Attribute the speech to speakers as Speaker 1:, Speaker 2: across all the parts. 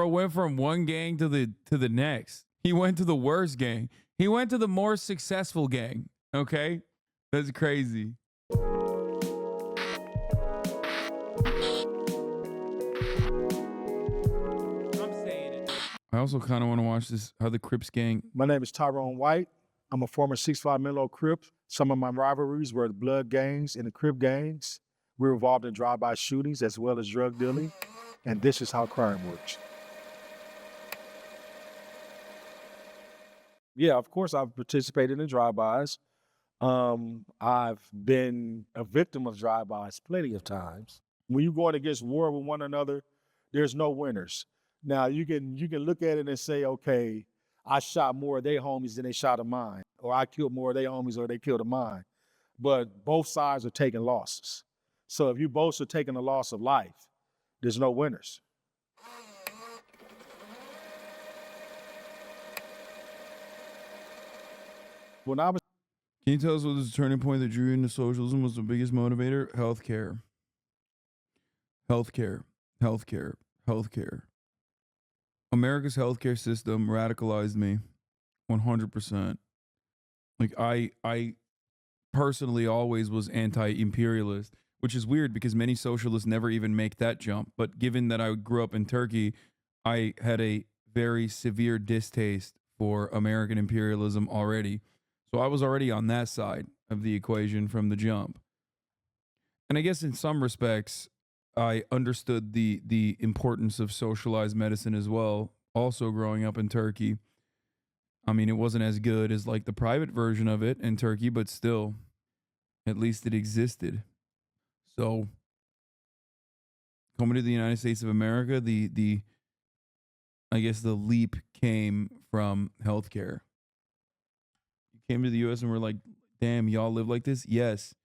Speaker 1: went from one gang to the next. He went to the worst gang. He went to the more successful gang. Okay? That's crazy. I also kind of want to watch this, how the Crips gang.
Speaker 2: My name is Tyrone White. I'm a former 6'5" Menlo Crip. Some of my rivalries were the blood gangs and the Crip gangs. We were involved in drive-by shootings as well as drug dealing. And this is how crime works. Yeah, of course, I've participated in drive-bys. I've been a victim of drive-bys plenty of times. When you're going against war with one another, there's no winners. Now, you can look at it and say, okay, I shot more of their homies than they shot of mine, or I killed more of their homies or they killed of mine. But both sides are taking losses. So if you both are taking a loss of life, there's no winners. When I was
Speaker 1: Can you tell us what this turning point that drew you into socialism was the biggest motivator? Healthcare. Healthcare. Healthcare. Healthcare. America's healthcare system radicalized me 100%. Like I personally always was anti-imperialist, which is weird because many socialists never even make that jump. But given that I grew up in Turkey, I had a very severe distaste for American imperialism already. So I was already on that side of the equation from the jump. And I guess in some respects, I understood the importance of socialized medicine as well, also growing up in Turkey. I mean, it wasn't as good as like the private version of it in Turkey, but still, at least it existed. So coming to the United States of America, I guess the leap came from healthcare. You came to the US and we're like, damn, y'all live like this? Yes.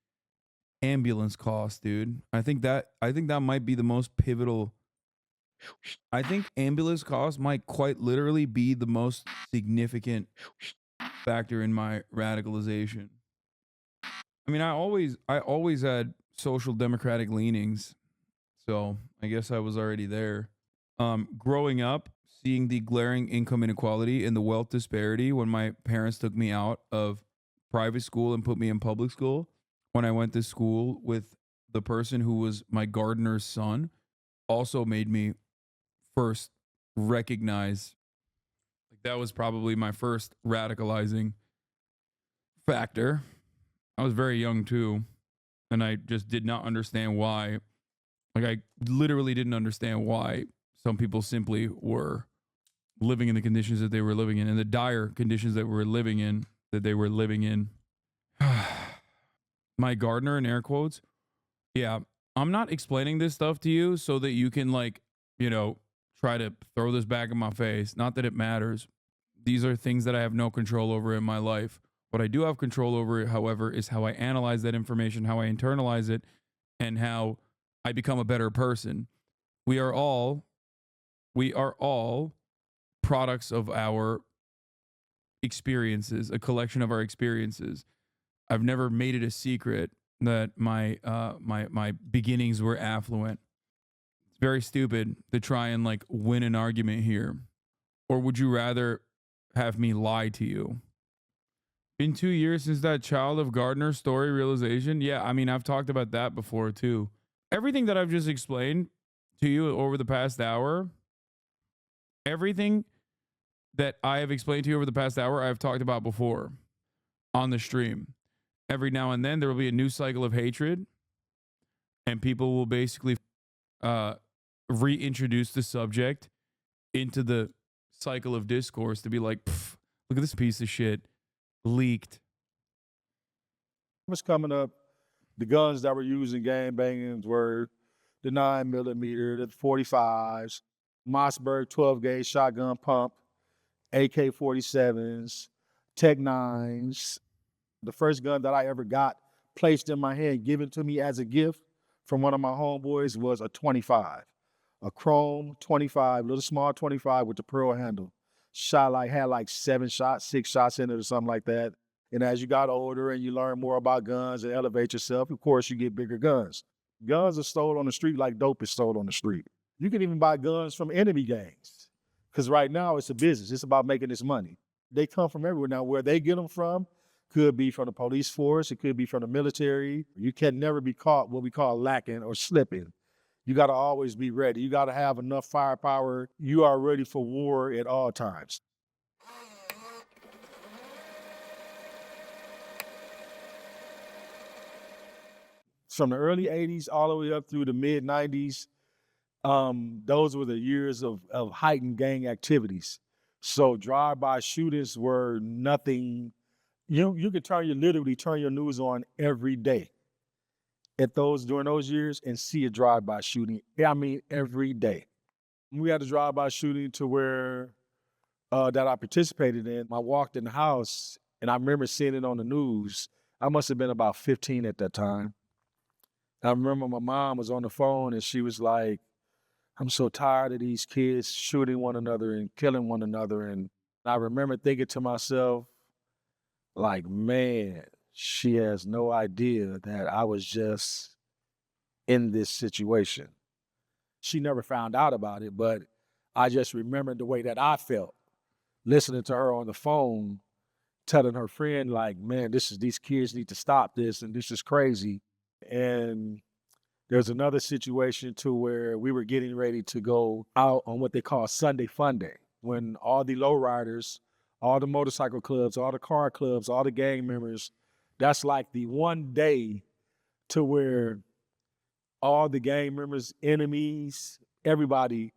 Speaker 1: Ambulance costs, dude. I think that might be the most pivotal. I think ambulance costs might quite literally be the most significant factor in my radicalization. I mean, I always had social democratic leanings, so I guess I was already there. Growing up, seeing the glaring income inequality and the wealth disparity when my parents took me out of private school and put me in public school, when I went to school with the person who was my gardener's son, also made me first recognize, like, that was probably my first radicalizing factor. I was very young too, and I just did not understand why. Like, I literally didn't understand why some people simply were living in the conditions that they were living in, and the dire conditions that they were living in. My gardener, in air quotes. Yeah, I'm not explaining this stuff to you so that you can, like, try to throw this back in my face. Not that it matters. These are things that I have no control over in my life. What I do have control over, however, is how I analyze that information, how I internalize it, and how I become a better person. We are all products of our experiences, a collection of our experiences. I've never made it a secret that my beginnings were affluent. It's very stupid to try and like win an argument here. Or would you rather have me lie to you? Been 2 years since that child of Gardner story realization. Yeah, I mean, I've talked about that before too. Everything that I've just explained to you over the past hour, everything that I have explained to you over the past hour, I've talked about before on the stream. Every now and then there will be a new cycle of hatred, and people will basically reintroduce the subject into the cycle of discourse to be like, look at this piece of shit leaked.
Speaker 2: was coming up, the guns that were used in gang bangings were the 9mm, the 45s, Mossberg 12-gauge shotgun pump, AK-47s, Tech 9s. The first gun that I ever got placed in my hand, given to me as a gift from one of my homeboys, was a 25, a chrome 25, little small 25 with the pearl handle. Had like 6 shots in it or something like that. And as you got older and you learn more about guns and elevate yourself, of course, you get bigger guns. Guns are sold on the street like dope is sold on the street. You can even buy guns from enemy gangs. Because right now it's a business. It's about making this money. They come from everywhere. Now, where they get them from could be from the police force. It could be from the military. You can never be caught what we call lacking or slipping. You got to always be ready. You got to have enough firepower. You are ready for war at all times. From the early 80s all the way up through the mid 90s, those were the years of heightened gang activities. So drive-by shootings were nothing. You could literally turn your news on every day during those years and see a drive-by shooting. I mean, every day. We had a drive-by shooting to where that I participated in. I walked in the house and I remember seeing it on the news. I must have been about 15 at that time. I remember my mom was on the phone and she was like, I'm so tired of these kids shooting one another and killing one another. And I remember thinking to myself, like, man, she has no idea that I was just in this situation. She never found out about it, but I just remembered the way that I felt listening to her on the phone, telling her friend, like, man, these kids need to stop this, and this is crazy. And there's another situation to where we were getting ready to go out on what they call Sunday Fun Day, when all the lowriders, all the motorcycle clubs, all the car clubs, all the gang members, that's like the one day to where all the gang members, enemies, everybody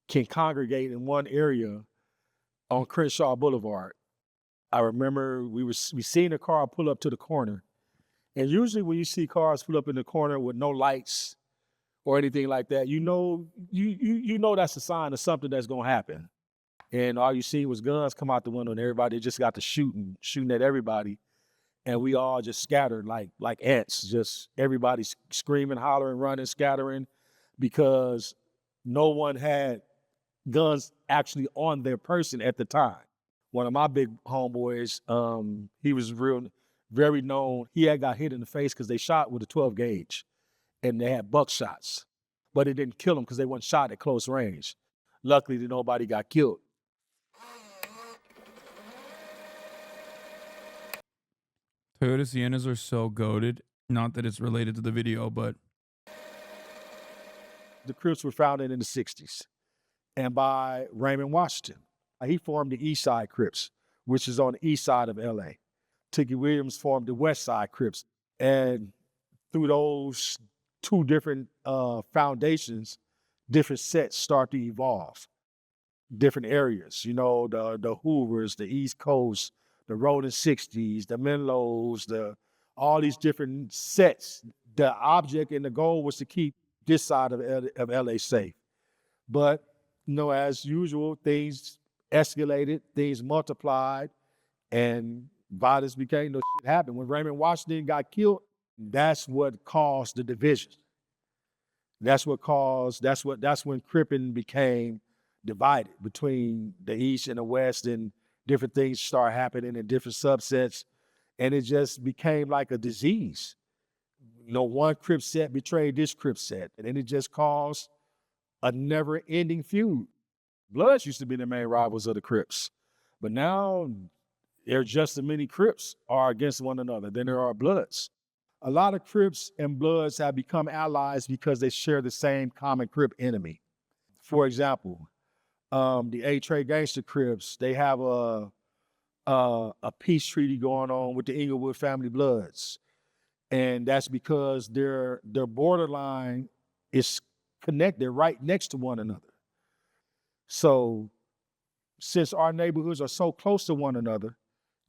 Speaker 2: can congregate in one area on Crenshaw Boulevard. I remember we seen a car pull up to the corner. And usually when you see cars pull up in the corner with no lights or anything like that, you know that's a sign of something that's gonna happen. And all you see was guns come out the window and everybody just got to shooting at everybody. And we all just scattered like ants, just everybody screaming, hollering, running, scattering, because no one had guns actually on their person at the time. One of my big homeboys, he was very known. He had got hit in the face because they shot with a 12 gauge and they had buckshots, but it didn't kill him because they weren't shot at close range. Luckily, nobody got killed.
Speaker 1: Toyota Siennas are so goated. Not that it's related to the video, but
Speaker 2: The Crips were founded in the 60s and by Raymond Washington. He formed the East Side Crips, which is on the east side of LA. Tiki Williams formed the West Side Crips. And through those two different foundations, different sets start to evolve. Different areas, the Hoovers, the East Coast, the Rolling 60s, the Menlos, all these different sets. The object and the goal was to keep this side of LA safe. But, as usual, things escalated, things multiplied, and violence became, shit happened. When Raymond Washington got killed, that's what caused the division. That's when Crippin became divided between the East and the West, and different things start happening in different subsets. And it just became like a disease. One Crip set betrayed this Crip set, and then it just caused a never-ending feud. Bloods used to be the main rivals of the Crips, but now there are just as many Crips are against one another than there are Bloods. A lot of Crips and Bloods have become allies because they share the same common Crip enemy. For example, the A-Trade Gangster Crips, they have a peace treaty going on with the Inglewood family Bloods. And that's because their borderline is connected right next to one another. So since our neighborhoods are so close to one another,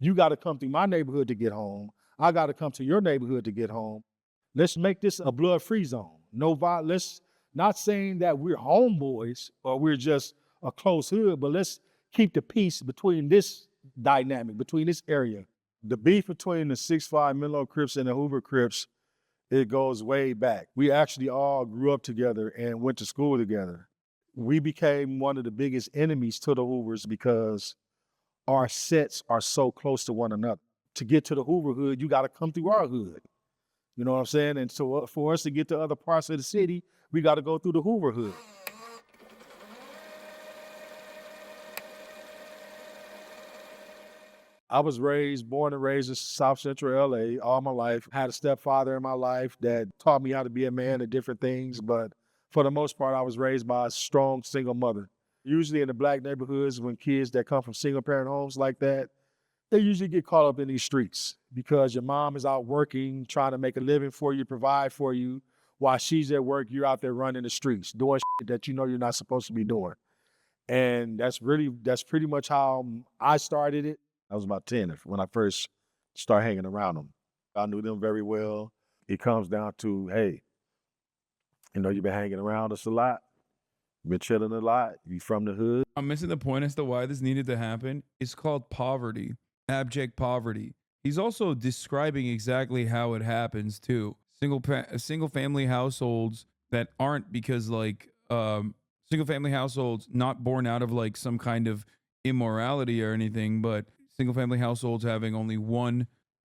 Speaker 2: you got to come through my neighborhood to get home. I got to come to your neighborhood to get home. Let's make this a blood-free zone. No violence. Not saying that we're homeboys or we're just a close hood, but let's keep the peace between this dynamic, between this area. The beef between the 6'5" Menlo Crips and the Hoover Crips, it goes way back. We actually all grew up together and went to school together. We became one of the biggest enemies to the Hoovers because our sets are so close to one another. To get to the Hoover hood, you got to come through our hood. You know what I'm saying? And so for us to get to other parts of the city, we got to go through the Hoover hood. I was born and raised in South Central LA all my life. Had a stepfather in my life that taught me how to be a man and different things. But for the most part, I was raised by a strong single mother. Usually in the black neighborhoods, when kids that come from single parent homes like that, they usually get caught up in these streets because your mom is out working, trying to make a living for you, provide for you. While she's at work, you're out there running the streets, doing shit that you know you're not supposed to be doing. And that's pretty much how I started it. I was about 10 when I first started hanging around them. I knew them very well. It comes down to, hey, you've been hanging around us a lot. You've been chilling a lot. You from the hood.
Speaker 1: I'm missing the point as to why this needed to happen. It's called poverty, abject poverty. He's also describing exactly how it happens too. Single family households that aren't because single family households not born out of like some kind of immorality or anything, but single family households having only one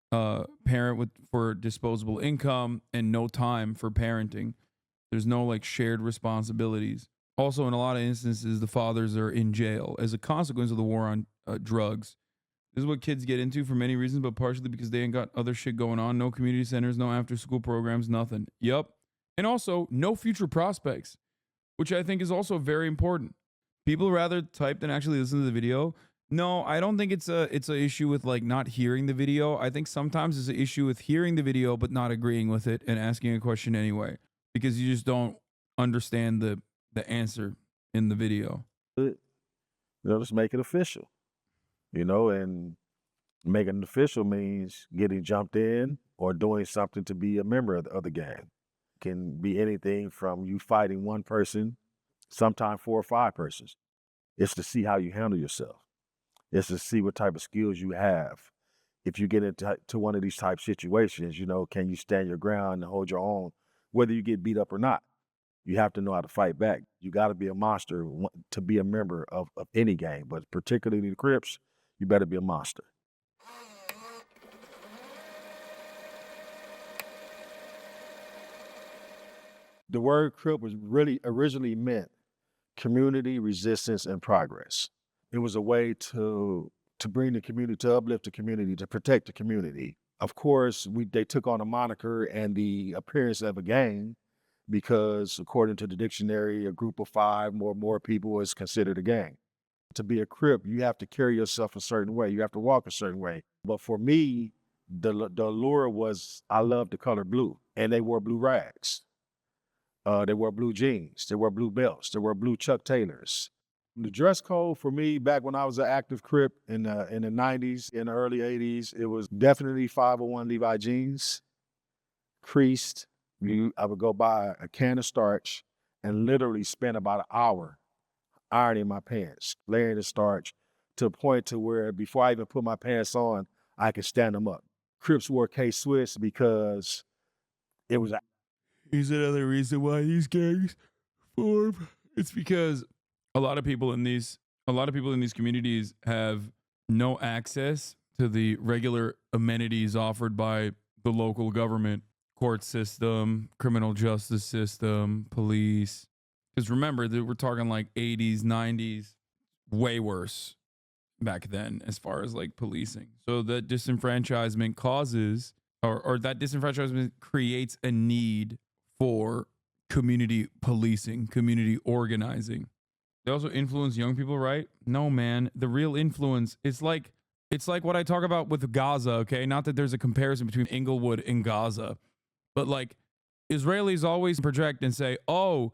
Speaker 1: parent for disposable income and no time for parenting. There's no like shared responsibilities. Also, in a lot of instances, the fathers are in jail as a consequence of the war on drugs. This is what kids get into for many reasons, but partially because they ain't got other shit going on. No community centers, no after school programs, nothing. Yup. And also, no future prospects, which I think is also very important. People rather type than actually listen to the video. No, I don't think it's a issue with like not hearing the video. I think sometimes it's an issue with hearing the video but not agreeing with it and asking a question anyway because you just don't understand the answer in the video.
Speaker 2: Just make it official, and making it official means getting jumped in or doing something to be a member of the gang. Can be anything from you fighting one person, sometimes 4 or 5 persons. It's to see how you handle yourself. It's to see what type of skills you have. If you get into one of these type situations, can you stand your ground and hold your own, whether you get beat up or not? You have to know how to fight back. You got to be a monster to be a member of any gang, but particularly the Crips, you better be a monster. The word Crip was really originally meant community, resistance, and progress. It was a way to bring the community, to uplift the community, to protect the community. Of course, they took on a moniker and the appearance of a gang because according to the dictionary, a group of 5 or more people is considered a gang. To be a Crip, you have to carry yourself a certain way. You have to walk a certain way. But for me, the allure was I loved the color blue, and they wore blue rags. They wore blue jeans. They wore blue belts. They wore blue Chuck Taylors. The dress code for me back when I was an active Crip in the 90s, in the early 80s, it was definitely 501 Levi jeans, creased. I would go buy a can of starch and literally spend about an hour ironing my pants, layering the starch to the point to where before I even put my pants on, I could stand them up. Crips wore K-Swiss because it was.
Speaker 1: Here's another reason why these gangs form. It's because a lot of people in these communities have no access to the regular amenities offered by the local government, court system, criminal justice system, police. Because remember that we're talking like 80s, 90s, way worse back then as far as like policing. So that disenfranchisement causes or that disenfranchisement creates a need for community policing, community organizing. They also influence young people, right? No, man. The real influence is like what I talk about with Gaza, okay? Not that there's a comparison between Inglewood and Gaza, but like Israelis always project and say, oh,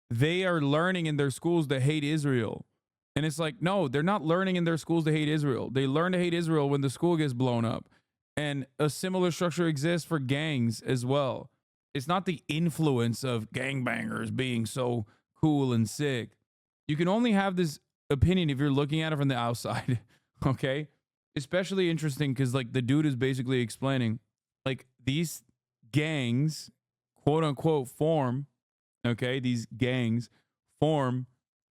Speaker 1: they are learning in their schools to hate Israel. And it's like, no, they're not learning in their schools to hate Israel. They learn to hate Israel when the school gets blown up. And a similar structure exists for gangs as well. It's not the influence of gangbangers being so cool and sick. You can only have this opinion if you're looking at it from the outside, okay? Especially interesting because like the dude is basically explaining like these gangs, quote unquote, form, okay? These gangs form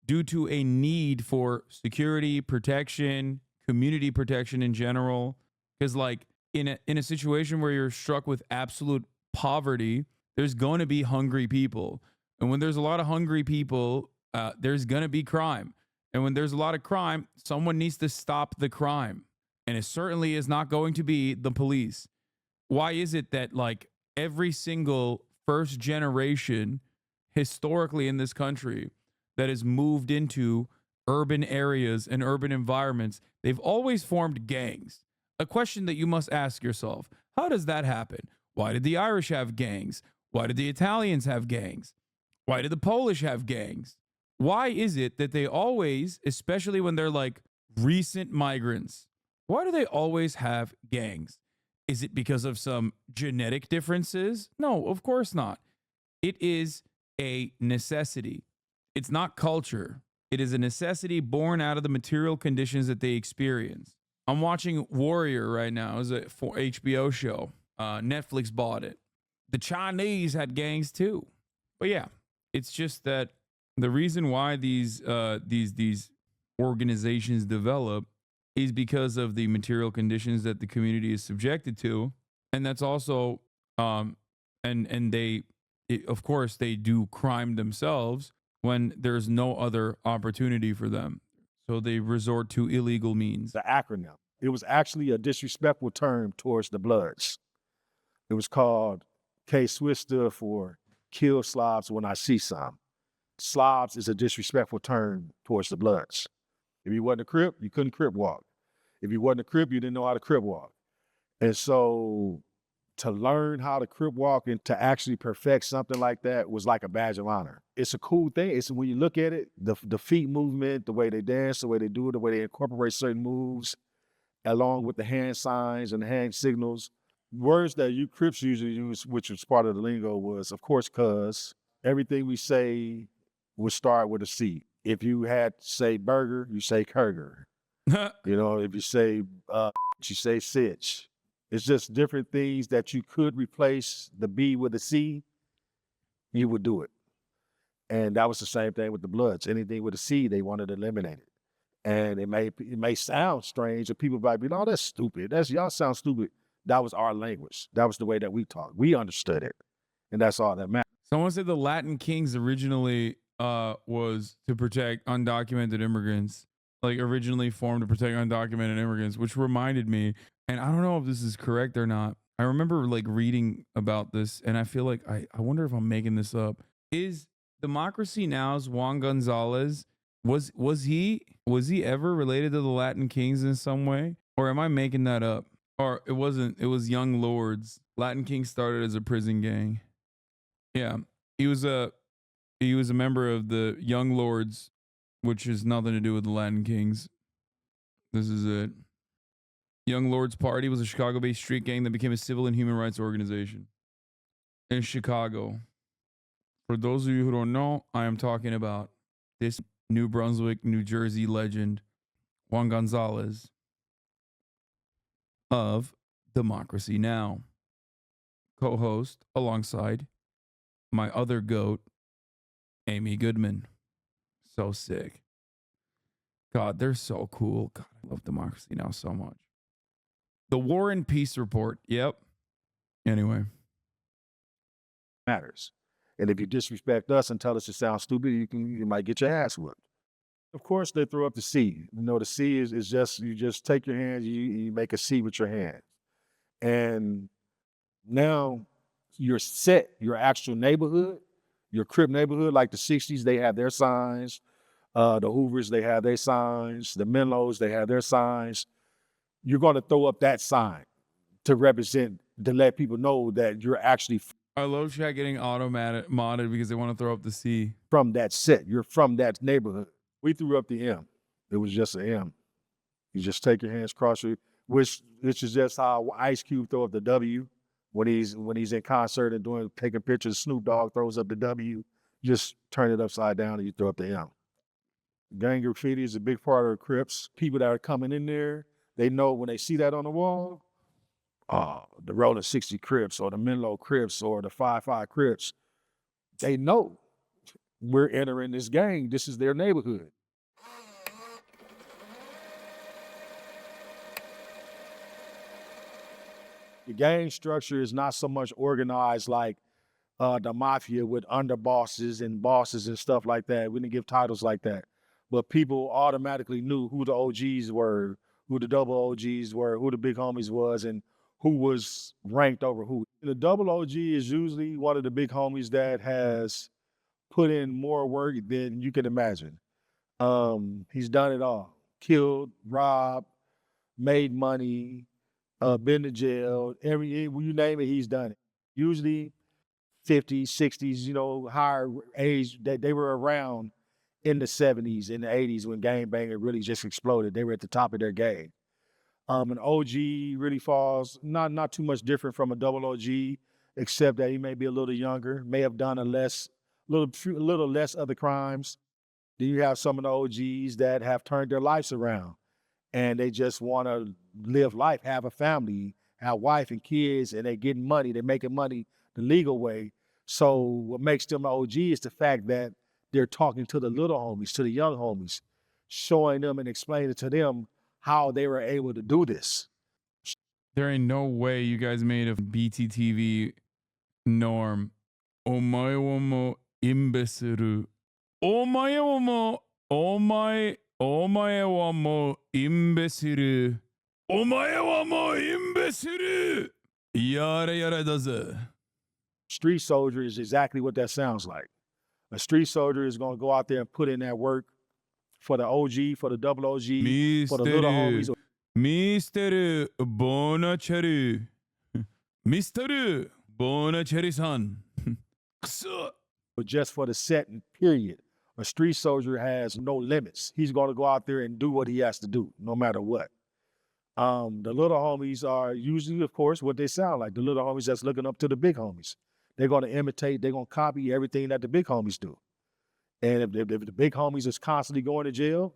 Speaker 1: due to a need for security, protection, community protection in general. Because like in a situation where you're struck with absolute poverty, there's going to be hungry people. And when there's a lot of hungry people, there's going to be crime. And when there's a lot of crime, someone needs to stop the crime. And it certainly is not going to be the police. Why is it that like every single first generation historically in this country that has moved into urban areas and urban environments, they've always formed gangs? A question that you must ask yourself: how does that happen? Why did the Irish have gangs? Why did the Italians have gangs? Why did the Polish have gangs? Why is it that they always, especially when they're like recent migrants, why do they always have gangs? Is it because of some genetic differences? No, of course not. It is a necessity. It's not culture. It is a necessity born out of the material conditions that they experience. I'm watching Warrior right now. It's a HBO show. Netflix bought it. The Chinese had gangs too. But yeah, it's just that the reason why these organizations develop is because of the material conditions that the community is subjected to, and that's also and they of course they do crime themselves when there's no other opportunity for them, so they resort to illegal means.
Speaker 2: The acronym. It was actually a disrespectful term towards the Bloods. It was called K-Swiss, stood for Kill Slobs When I See Some. Slobs is a disrespectful term towards the Bloods. If you wasn't a Crip, you couldn't Crip walk. If you wasn't a Crip, you didn't know how to Crip walk. And so to learn how to Crip walk and to actually perfect something like that was like a badge of honor. It's a cool thing. It's when you look at it, the feet movement, the way they dance, the way they do it, the way they incorporate certain moves, along with the hand signs and the hand signals. Words that you Crips usually use, which was part of the lingo, was, of course, cuz. Everything we say would start with a C. If you had to say burger, you say kurger. You know, if you say you say sitch. It's just different things that you could replace the B with a C, you would do it. And that was the same thing with the Bloods. Anything with a C, they wanted to eliminate it. And it may sound strange, and people might be, "Oh, that's stupid. Y'all sound stupid." That was our language. That was the way that we talked. We understood it. And that's all that mattered.
Speaker 1: Someone said the Latin Kings originally was to protect undocumented immigrants, like originally formed to protect undocumented immigrants, which reminded me, and I don't know if this is correct or not. I remember like reading about this, and I feel like I wonder if I'm making this up. Is Democracy Now's Juan Gonzalez, was he ever related to the Latin Kings in some way? Or am I making that up? Or it wasn't, it was Young Lords. Latin Kings started as a prison gang. Yeah. He was a member of the Young Lords, which has nothing to do with the Latin Kings. This is it. Young Lords Party was a Chicago-based street gang that became a civil and human rights organization in Chicago. For those of you who don't know, I am talking about this New Brunswick, New Jersey legend, Juan Gonzalez of Democracy Now! Co-host alongside my other goat, Amy Goodman. So sick. God, they're so cool. God, I love Democracy Now! So much. The War and Peace Report. Yep. Anyway.
Speaker 2: Matters. And if you disrespect us and tell us you sound stupid, you might get your ass whooped. Of course, they throw up the C. You know, the C is just, you just take your hands, you make a C with your hands. And now you're set, your actual neighborhood, your Crip neighborhood, like the 60s, they have their signs. The Hoovers, they have their signs. The Menlos, they have their signs. You're going to throw up that sign to represent, to let people know that you're actually
Speaker 1: I love chat getting modded because they want to throw up the C.
Speaker 2: From that set. You're from that neighborhood. We threw up the M. It was just an M. You just take your hands across your, which is just how Ice Cube throw up the W when he's in concert and taking pictures. Snoop Dogg throws up the W. You just turn it upside down and you throw up the M. Gang graffiti is a big part of the Crips. People that are coming in there, they know when they see that on the wall, the Rolling 60 Crips or the Menlo Crips or the 5-5 Crips, they know we're entering this gang. This is their neighborhood. The gang structure is not so much organized like the mafia with underbosses and bosses and stuff like that. We didn't give titles like that. But people automatically knew who the OGs were, who the double OGs were, who the big homies was, and who was ranked over who. The double OG is usually one of the big homies that has put in more work than you can imagine. He's done it all. Killed, robbed, made money, been to jail, you name it, he's done it. Usually 50s, 60s, higher age, they were around in the 70s, in the 80s when gangbanging really just exploded. They were at the top of their game. An OG really falls not too much different from a double OG, except that he may be a little younger, may have done a little less other crimes. Then you have some of the OGs that have turned their lives around and they just want to live life, have a family, have wife and kids, and they're getting money, they're making money the legal way. So what makes them an OG is the fact that they're talking to the little homies, to the young homies, showing them and explaining to them how they were able to do this.
Speaker 1: There ain't no way you guys made a BTTV norm. Omae wa mo imbeciru. Omae wa mo imbeciru. Omae wa mo imbeciru. Yara yara daze.
Speaker 2: Street soldier is exactly what that sounds like. A street soldier is going to go out there and put in that work for the OG, for the double OG, for the little homies.
Speaker 1: Mr. Bonacheri. Mr. Bonacheri-san.
Speaker 2: But just for the set and period. A street soldier has no limits. He's going to go out there and do what he has to do, no matter what. The little homies are usually, of course, what they sound like. The little homies that's looking up to the big homies. They're going to imitate, they're going to copy everything that the big homies do. And if the big homies is constantly going to jail,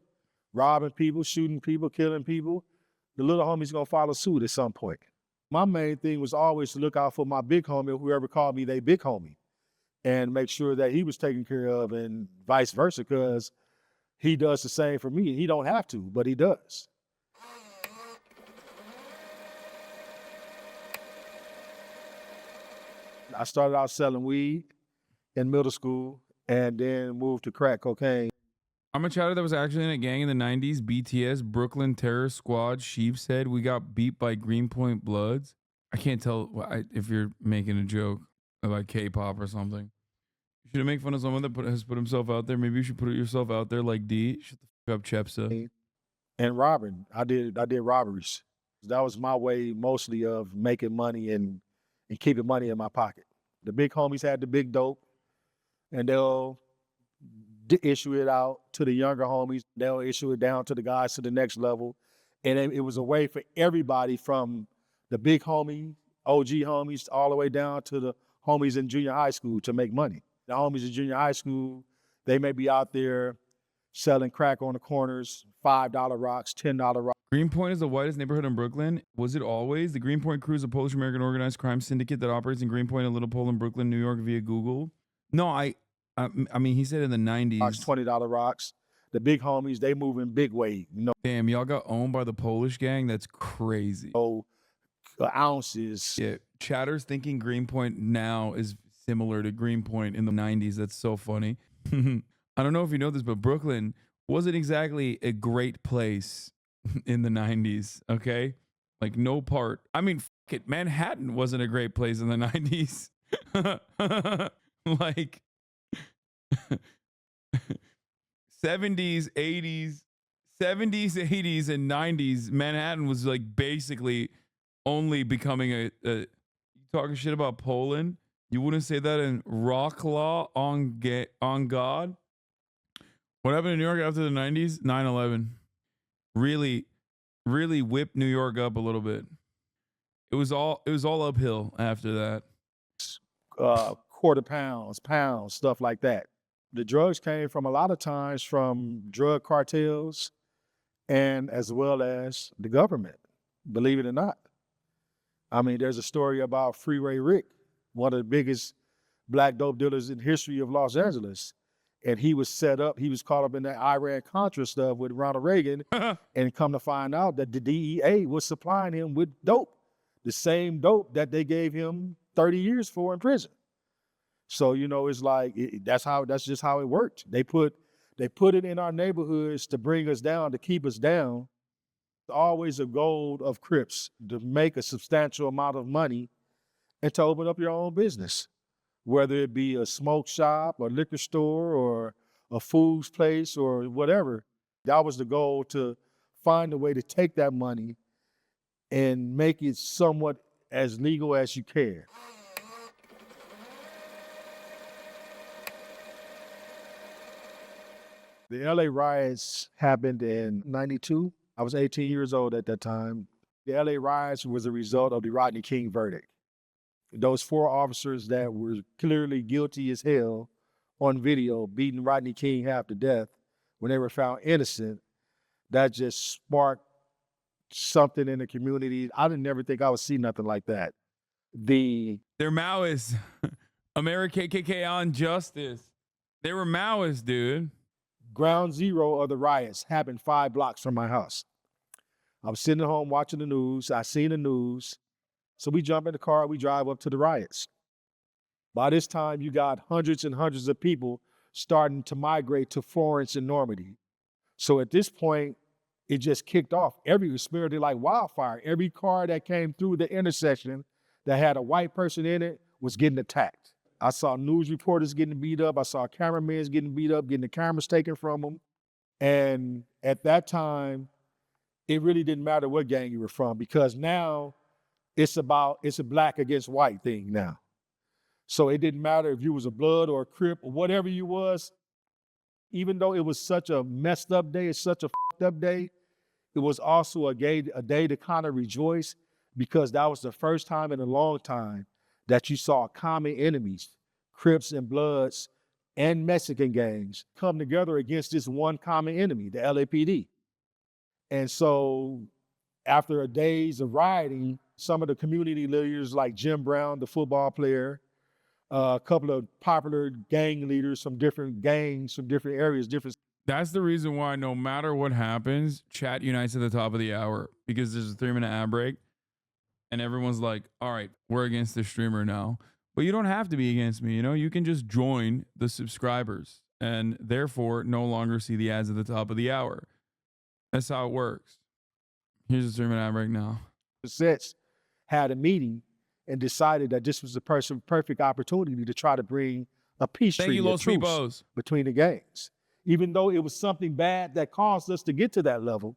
Speaker 2: robbing people, shooting people, killing people, the little homies going to follow suit at some point. My main thing was always to look out for my big homie, whoever called me they big homie, and make sure that he was taken care of and vice versa, because he does the same for me. He don't have to, but he does. I started out selling weed in middle school and then moved to crack cocaine.
Speaker 1: I'm a chatter that was actually in a gang in the 90s. BTS, Brooklyn Terror Squad, Sheep's Head. We got beat by Greenpoint Bloods. I can't tell if you're making a joke about K-pop or something. You should make fun of someone that has put himself out there. Maybe you should put yourself out there like D. Shut the fuck up, Chepsa.
Speaker 2: And robbing. I did robberies. That was my way mostly of making money and keeping money in my pocket. The big homies had the big dope, and they'll issue it out to the younger homies. They'll issue it down to the guys to the next level. And it was a way for everybody from the big homie, OG homies, all the way down to the homies in junior high school to make money. The homies in junior high school, they may be out there selling crack on the corners, $5 rocks, $10 rocks.
Speaker 1: Greenpoint is the whitest neighborhood in Brooklyn. Was it always? The Greenpoint Crew is a Polish-American organized crime syndicate that operates in Greenpoint and Little Poland, Brooklyn, New York via Google. No, I mean, he said in the 90s.
Speaker 2: $20 rocks. The big homies, they move in big way.
Speaker 1: Damn, y'all got owned by the Polish gang? That's crazy.
Speaker 2: Ounces.
Speaker 1: Yeah, Chatter's thinking Greenpoint now is similar to Greenpoint in the 90s. That's so funny. I don't know if you know this, but Brooklyn wasn't exactly a great place in the 90s, okay? Like, no part. I mean, fuck it, Manhattan wasn't a great place in the 90s. Like, 70s, 80s, and 90s, Manhattan was like basically only becoming a you talking shit about Poland? You wouldn't say that in rock law on God? What happened in New York after the 90s? 9/11. Really whipped New York up a little bit. It was all uphill after that.
Speaker 2: Quarter pounds, stuff like that. The drugs came from a lot of times from drug cartels and as well as the government, believe it or not. I mean, there's a story about Freeway Rick, one of the biggest black dope dealers in history of Los Angeles. And he was caught up in that Iran-Contra stuff with Ronald Reagan, and come to find out that the DEA was supplying him with dope, the same dope that they gave him 30 years for in prison. So, it's like, that's just how it worked. They put it in our neighborhoods to bring us down, to keep us down. Always a goal of Crips to make a substantial amount of money and to open up your own business, whether it be a smoke shop, a liquor store, or a foods place, or whatever. That was the goal, to find a way to take that money and make it somewhat as legal as you can. The LA riots happened in 92. I was 18 years old at that time. The LA riots was a result of the Rodney King verdict. Those 4 officers that were clearly guilty as hell on video beating Rodney King half to death, when they were found innocent, that just sparked something in the community. I didn't ever think I would see nothing like that.
Speaker 1: They're Maoists. America KKK on justice. They were Maoists, dude.
Speaker 2: Ground zero of the riots happened 5 blocks from my house. I was sitting at home watching the news. I seen the news. So we jump in the car, we drive up to the riots. By this time, you got hundreds and hundreds of people starting to migrate to Florence and Normandy. So at this point, it just kicked off. Every spread like wildfire. Every car that came through the intersection that had a white person in it was getting attacked. I saw news reporters getting beat up. I saw cameramen getting beat up, getting the cameras taken from them. And at that time, it really didn't matter what gang you were from, because now it's a black against white thing now. So it didn't matter if you was a Blood or a Crip or whatever you was. Even though it was such a messed up day, it's such a fucked up day, it was also a day to kind of rejoice, because that was the first time in a long time that you saw common enemies, Crips and Bloods and Mexican gangs, come together against this one common enemy, the LAPD. And so after days of rioting, some of the community leaders like Jim Brown, the football player, a couple of popular gang leaders from different gangs, from different areas, different.
Speaker 1: That's the reason why no matter what happens, chat unites at the top of the hour, because there's a 3-minute ad break and everyone's like, all right, we're against this streamer now. But you don't have to be against me, you know? You can just join the subscribers and therefore no longer see the ads at the top of the hour. That's how it works. Here's a 3-minute ad break now.
Speaker 2: Sets had a meeting and decided that this was the perfect opportunity to try to bring a peace treaty, a truce between the gangs. Even though it was something bad that caused us to get to that level,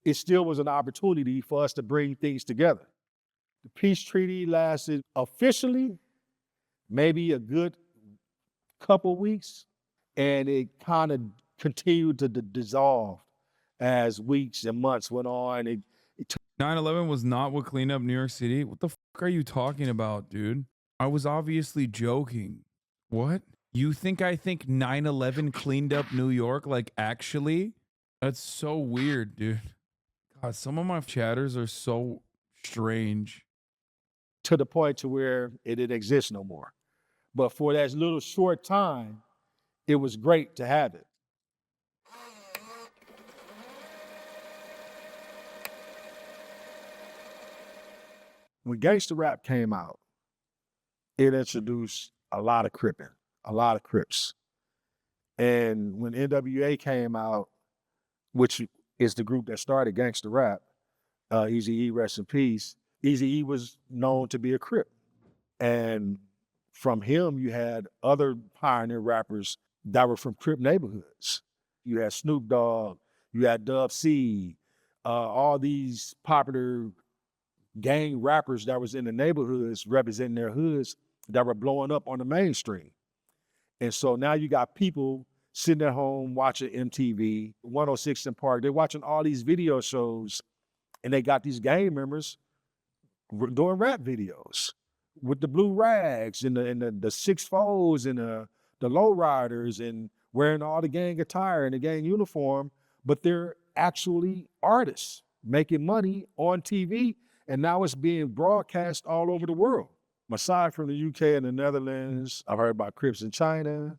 Speaker 2: it still was an opportunity for us to bring things together. The peace treaty lasted officially maybe a good couple weeks, and it kind of continued to dissolve as weeks and months went on.
Speaker 1: 9/11 was not what cleaned up New York City. What the fuck are you talking about, dude? I was obviously joking. What? You think I think 9/11 cleaned up New York? Like, actually? That's so weird, dude. God, some of my chatters are so strange.
Speaker 2: To the point to where it didn't exist no more. But for that little short time, it was great to have it. When gangster rap came out, it introduced a lot of cripping, a lot of Crips. And when NWA came out, which is the group that started gangster rap, Eazy-E, rest in peace, Eazy-E was known to be a Crip. And from him, you had other pioneer rappers that were from Crip neighborhoods. You had Snoop Dogg, you had Dub C, all these popular gang rappers that was in the neighborhoods representing their hoods that were blowing up on the mainstream. And so now you got people sitting at home watching MTV, 106 in Park. They're watching all these video shows, and they got these gang members doing rap videos with the blue rags and the 6'4s and the lowriders and wearing all the gang attire and the gang uniform, but they're actually artists making money on TV, and now it's being broadcast all over the world. Aside from the UK and the Netherlands, I've heard about Crips in China.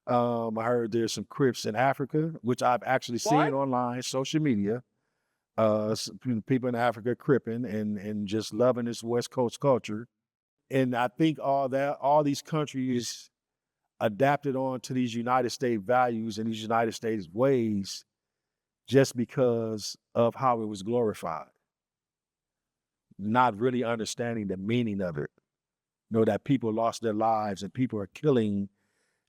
Speaker 2: I heard there's some Crips in Africa, which I've actually seen online, social media. People in Africa cripping and just loving this West Coast culture. And I think all these countries adapted on to these United States values and these United States ways just because of how it was glorified, not really understanding the meaning of it. That people lost their lives and people are killing.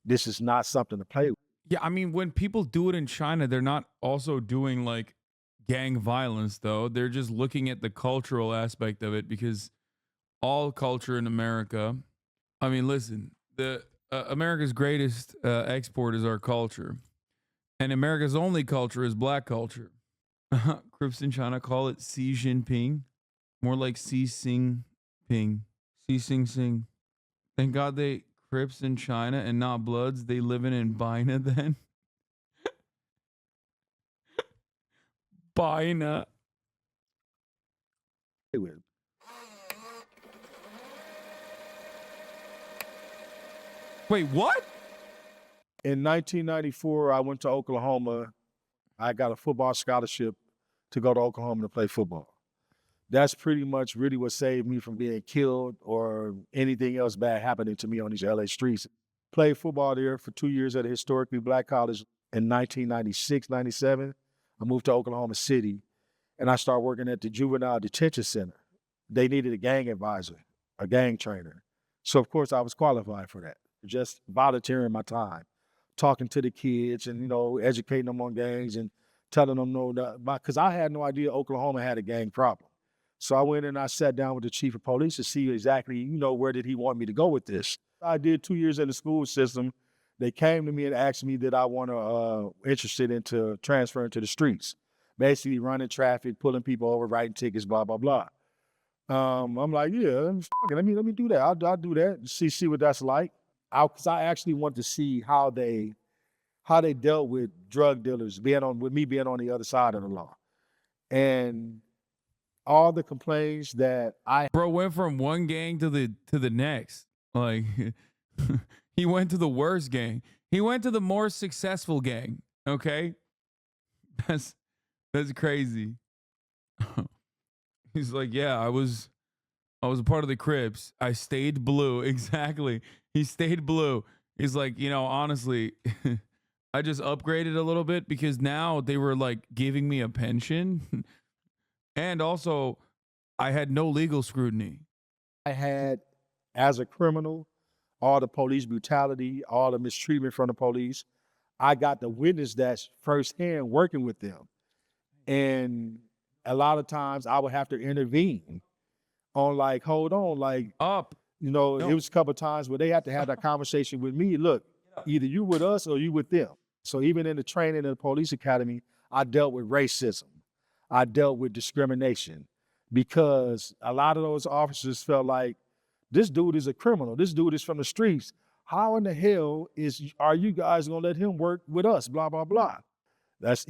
Speaker 2: This is not something to play with.
Speaker 1: Yeah, I mean, when people do it in China, they're not also doing like gang violence, though. They're just looking at the cultural aspect of it because all culture in America. I mean, listen, the America's greatest export is our culture, and America's only culture is black culture. Crips in China call it Xi Jinping, more like Xi Sing Ping, Xi Sing Sing. Thank God they Crips in China and not Bloods. They living in Bina then. Bina.
Speaker 2: With.
Speaker 1: Wait, what?
Speaker 2: In 1994, I went to Oklahoma. I got a football scholarship to go to Oklahoma to play football. That's pretty much really what saved me from being killed or anything else bad happening to me on these LA streets. Played football there for 2 years at a historically black college. In 1996, 97, I moved to Oklahoma City and I started working at the Juvenile Detention Center. They needed a gang advisor, a gang trainer. So of course I was qualified for that. Just volunteering my time, talking to the kids and, educating them on gangs and telling them because I had no idea Oklahoma had a gang problem. So I went and I sat down with the chief of police to see exactly, where did he want me to go with this. I did 2 years in the school system. They came to me and asked me that I want to interested into transferring to the streets, basically running traffic, pulling people over, writing tickets, blah blah blah. I'm like, yeah, let me do that. I'll do that. See what that's like. Because I actually want to see how they dealt with drug dealers with me being on the other side of the law, and all the complaints that I
Speaker 1: Bro went from one gang to the next. Like he went to the worst gang. He went to the more successful gang. Okay? That's crazy. He's like, yeah, I was a part of the Crips. I stayed blue. Exactly. He stayed blue. He's like, honestly, I just upgraded a little bit because now they were like giving me a pension. And also, I had no legal scrutiny.
Speaker 2: I had as a criminal, all the police brutality, all the mistreatment from the police. I got to witness that firsthand working with them. And a lot of times I would have to intervene on like, hold on, like,
Speaker 1: Up.
Speaker 2: it was a couple of times where they had to have that conversation with me. Look, either you with us or you with them. So even in the training in the police academy, I dealt with racism. I dealt with discrimination because a lot of those officers felt like this dude is a criminal. This dude is from the streets. How in the hell are you guys gonna let him work with us? Blah, blah, blah. That's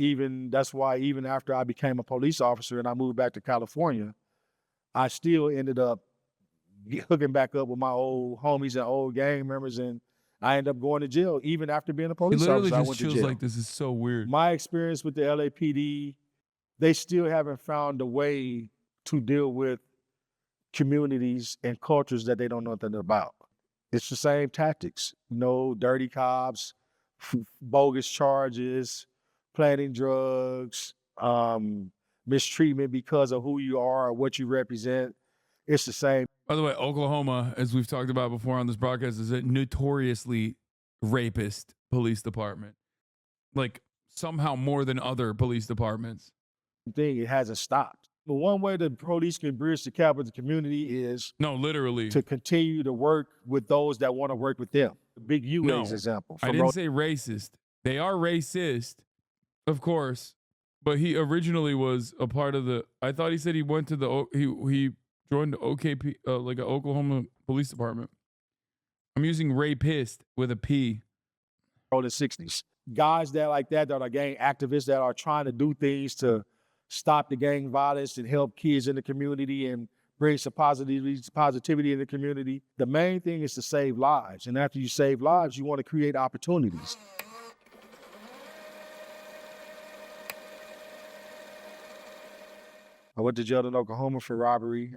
Speaker 2: why even after I became a police officer and I moved back to California, I still ended up hooking back up with my old homies and old gang members, and I ended up going to jail even after being a police officer. I went to jail.
Speaker 1: Like this is so weird.
Speaker 2: My experience with the LAPD, they still haven't found a way to deal with communities and cultures that they don't know nothing about. It's the same tactics, dirty cops, bogus charges, planting drugs, mistreatment because of who you are or what you represent. It's the same.
Speaker 1: By the way, Oklahoma, as we've talked about before on this broadcast, is a notoriously rapist police department. Like somehow more than other police departments.
Speaker 2: It hasn't stopped. The one way the police can bridge the gap with the community is
Speaker 1: literally
Speaker 2: to continue to work with those that want to work with them. The Big U is example.
Speaker 1: I didn't say racist. They are racist, of course, but he originally was a part of the. I thought he said he went to the he joined the OKP like an Oklahoma police department. I'm using rapist with a P.
Speaker 2: Early 60s. Guys that are gang activists that are trying to do things to stop the gang violence and help kids in the community and bring some positivity in the community. The main thing is to save lives. And after you save lives, you want to create opportunities. I went to jail in Oklahoma for robbery.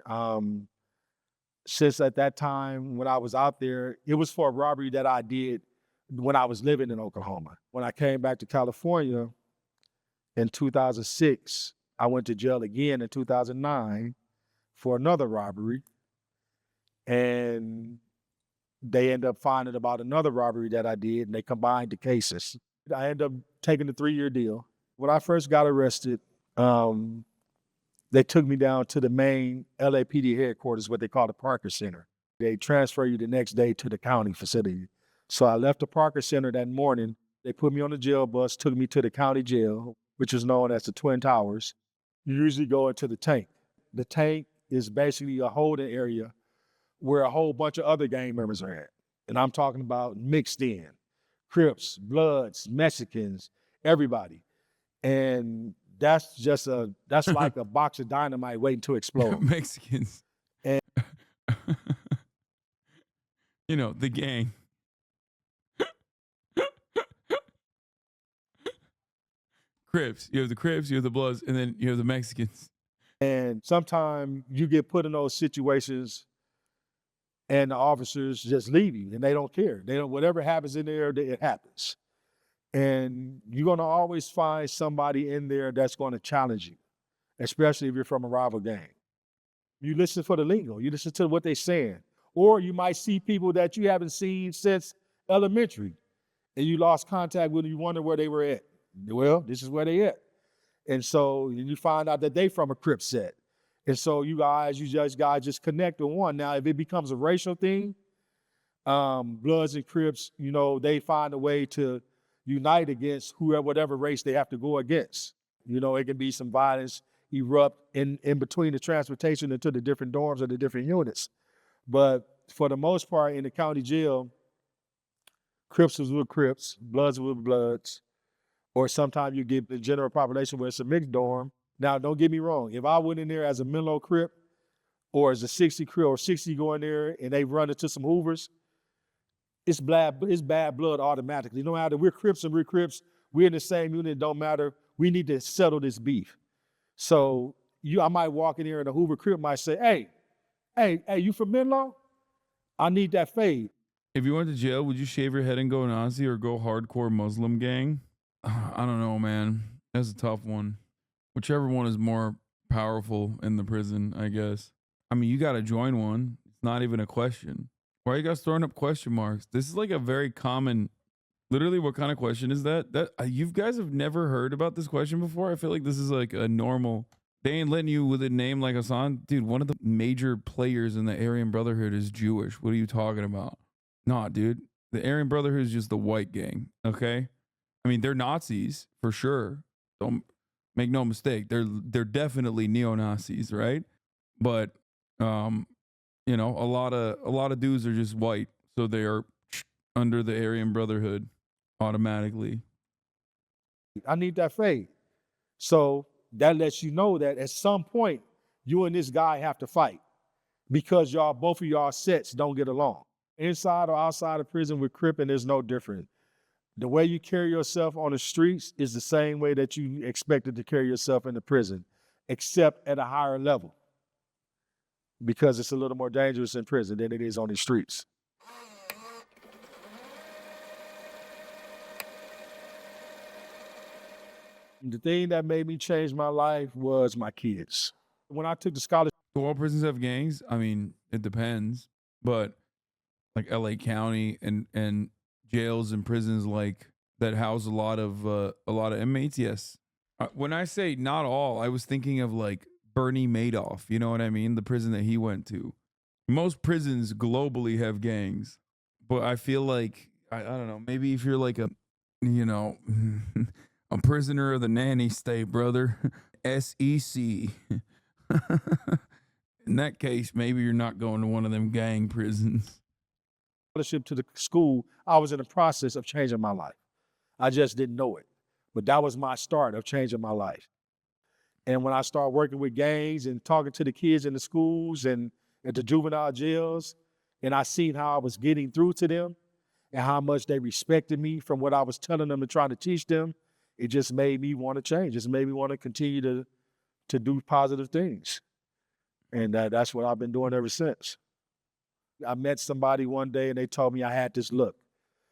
Speaker 2: Since at that time, when I was out there, it was for a robbery that I did when I was living in Oklahoma. When I came back to California In 2006, I went to jail again in 2009 for another robbery. And they end up finding about another robbery that I did, and they combined the cases. I ended up taking the 3-year deal. When I first got arrested, they took me down to the main LAPD headquarters, what they call the Parker Center. They transfer you the next day to the county facility. So I left the Parker Center that morning. They put me on the jail bus, took me to the county jail, which is known as the Twin Towers. You usually go into the tank. The tank is basically a holding area where a whole bunch of other gang members are at. And I'm talking about mixed in, Crips, Bloods, Mexicans, everybody. And that's like a box of dynamite waiting to explode.
Speaker 1: Mexicans.
Speaker 2: And
Speaker 1: you know, the gang. Crips. You have the Crips, you have the Bloods, and then you have the Mexicans.
Speaker 2: And sometimes you get put in those situations and the officers just leave you and they don't care. They don't, whatever happens in there, it happens. And you're gonna always find somebody in there that's gonna challenge you, especially if you're from a rival gang. You listen for the lingo, you listen to what they're saying. Or you might see people that you haven't seen since elementary and you lost contact with them, you wonder where they were at. Well, this is where they at. And so you find out that they from a Crip set. And so you guys just connect with one. Now, if it becomes a racial thing, Bloods and Crips, you know, they find a way to unite against whoever, whatever race they have to go against. You know, it can be some violence erupt in between the transportation into the different dorms or the different units. But for the most part, in the county jail, Crips was with Crips, Bloods with Bloods, or sometimes you get the general population where it's a mixed dorm. Now, don't get me wrong. If I went in there as a Menlo Crip or as a 60 Crip or 60 go in there and they run into some Hoovers, it's bad blood automatically. No matter we're Crips and we're Crips, we're in the same unit, it don't matter. We need to settle this beef. So I might walk in here and a Hoover Crip might say, hey, you from Menlo? I need that fade.
Speaker 1: If you went to jail, would you shave your head and go Nazi or go hardcore Muslim gang? I don't know, man. That's a tough one. Whichever one is more powerful in the prison, I guess. I mean, you got to join one. It's not even a question. Why are you guys throwing up question marks? This is like a very common, literally, what kind of question is that? You guys have never heard about this question before? I feel like this is like a normal, they ain't letting you with a name like Hasan. Dude, one of the major players in the Aryan Brotherhood is Jewish. What are you talking about? Nah, dude. The Aryan Brotherhood is just the white gang, okay? I mean, they're Nazis for sure. Don't make no mistake. They're definitely neo-Nazis, right? But you know, a lot of dudes are just white, so they are under the Aryan Brotherhood automatically.
Speaker 2: I need that fade. So that lets you know that at some point you and this guy have to fight because both of y'all sets don't get along. Inside or outside of prison with Crip, and there's no different. The way you carry yourself on the streets is the same way that you expected to carry yourself in the prison, except at a higher level, because it's a little more dangerous in prison than it is on the streets. The thing that made me change my life was my kids. When I took the scholarship.
Speaker 1: Do all prisons have gangs? I mean, it depends, but like LA County and jails and prisons like that house a lot of inmates, yes. When I say not all, I was thinking of like Bernie Madoff, you know what I mean? The prison that he went to. Most prisons globally have gangs, but I feel like I don't know, maybe if you're like a, you know, a prisoner of the nanny state, brother, SEC. In that case, maybe you're not going to one of them gang prisons.
Speaker 2: Scholarship to the school, I was in the process of changing my life. I just didn't know it, but that was my start of changing my life. And when I started working with gangs and talking to the kids in the schools and at the juvenile jails, and I seen how I was getting through to them and how much they respected me from what I was telling them and trying to teach them, it just made me want to change. It just made me want to continue to do positive things. And that's what I've been doing ever since. I met somebody one day and they told me I had this look.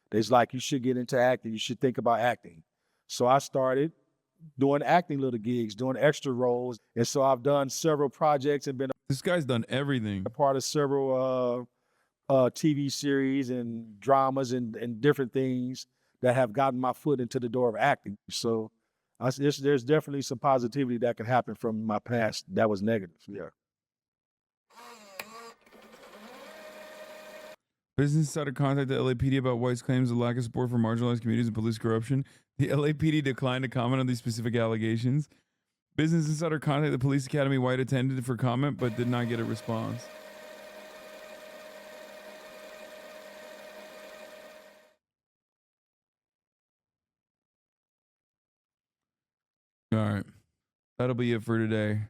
Speaker 2: They's like, you should get into acting. You should think about acting. So I started doing acting little gigs, doing extra roles. And so I've done several projects and been
Speaker 1: This guy's done everything.
Speaker 2: a part of several TV series and dramas and different things that have gotten my foot into the door of acting. So there's definitely some positivity that can happen from my past that was negative. Yeah.
Speaker 1: Business Insider contacted the LAPD about White's claims of lack of support for marginalized communities and police corruption. The LAPD declined to comment on these specific allegations. Business Insider contacted the police academy White attended for comment, but did not get a response. All right. That'll be it for today.